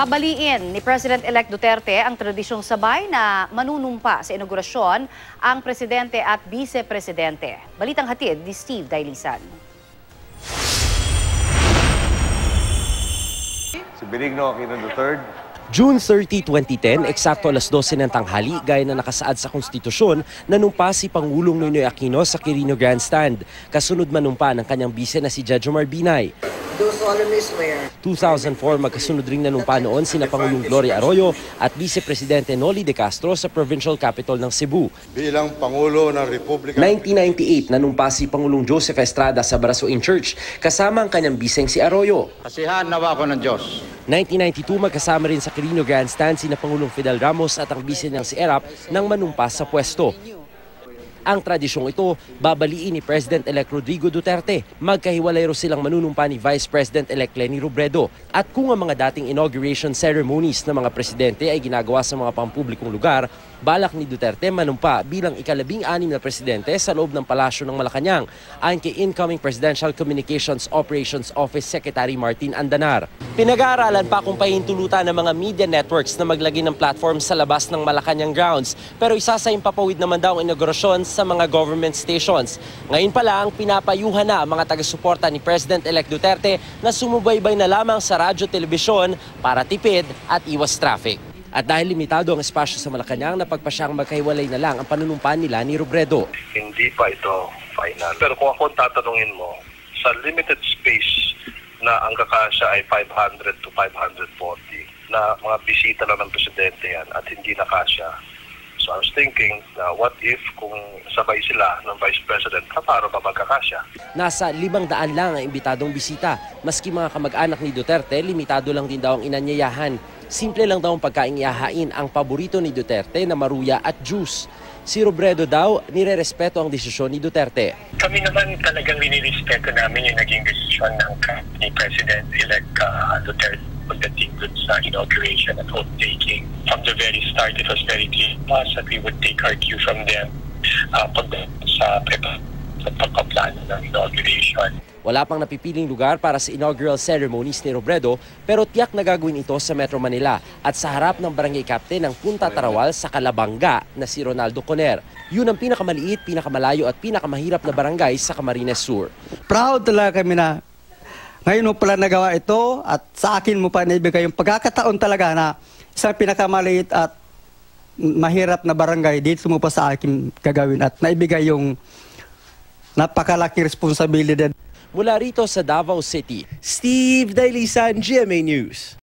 Pabaliin ni President-elect Duterte ang tradisyong sabay na manunumpa sa inaugurasyon ang presidente at vice-presidente. Balitang hatid ni Steve Dailisan. Si Benigno Aquino III. June 30, 2010, eksakto alas 12 ng tanghali, gaya na nakasaad sa konstitusyon, nanumpa si Pangulong Noynoy Aquino sa Quirino Grandstand. Kasunod manumpa ng kanyang bise na si Jejomar Binay. Do solemnly swear. 2004, magkasunod ring nanumpa noon sina Pangulong Gloria Arroyo at Vice-Presidente Noli De Castro sa provincial capital ng Cebu. Bilang Pangulo ng Republika. 1998, nanumpa si Pangulong Joseph Estrada sa Barasoin Church kasama ang kanyang biseng si Arroyo. Kasihan nawa ko ng Diyos. 1992, magkasama rin sa Quirino Grandstand sina Pangulong Fidel Ramos at ang bise niyang si Erap nang manumpa sa pwesto. Ang tradisyong ito, babaliin ni President-elect Rodrigo Duterte. Magkahiwalay ro silang manunumpa ni Vice President-elect Leni Robredo. At kung ang mga dating inauguration ceremonies ng mga presidente ay ginagawa sa mga pampublikong lugar, balak ni Duterte manumpa bilang ika-16 na presidente sa loob ng palasyo ng Malacanang, ayon kay incoming Presidential Communications Operations Office Secretary Martin Andanar. Pinag-aaralan pa kung pahintulutan ng mga media networks na maglagay ng platform sa labas ng Malacanang grounds, pero isa sa impapawid naman daw ang inaugurasyon sa mga government stations. Ngayon pa lang, pinapayuhan na ang mga taga-suporta ni President-elect Duterte na sumubaybay na lamang sa radyo-telebisyon para tipid at iwas traffic. At dahil limitado ang espasyo sa Malacanang, napagpasyang magkahiwalay na lang ang panunumpan nila ni Robredo. Hindi pa ito final. Pero kung ako tatanungin mo, sa limited space na ang kakasya ay 500 to 540 na mga bisita lang ng presidente yan at hindi nakasya. So I was thinking, what if kung sabay sila ng Vice President, paano ba magkakasya? Nasa 500 lang ang imbitadong bisita. Maski mga kamag-anak ni Duterte, limitado lang din daw ang inanyayahan. Simple lang daw ang pagkaing ihahain ang paborito ni Duterte na maruya at juice. Si Robredo daw, nire-respeto ang desisyon ni Duterte. Kami naman talagang ninirespeto namin yung naging desisyon ng ni President-elect Duterte pagdating dun sa inauguration at oath-taking. From the very start, it was very clear to us that we would take our cue from them pagdating sa pagpaplano ng inauguration. Wala pang napipiling lugar para sa inaugural ceremonies ni Robredo, pero tiyak na gagawin ito sa Metro Manila at sa harap ng barangay captain ng Punta Tarawal sa Calabanga na si Ronaldo Coner. Yun ang pinakamaliit, pinakamalayo at pinakamahirap na barangay sa Camarines Sur. Proud talaga kami na ngayon mo pala nagawa ito at sa akin mo pa naibigay yung pagkakataon talaga na isang pinakamaliit at mahirap na barangay dito mo pa sa akin gagawin at naibigay yung napakalaki responsibilidad. Mula rito sa Davao City, Steve Dailisan, GMA News.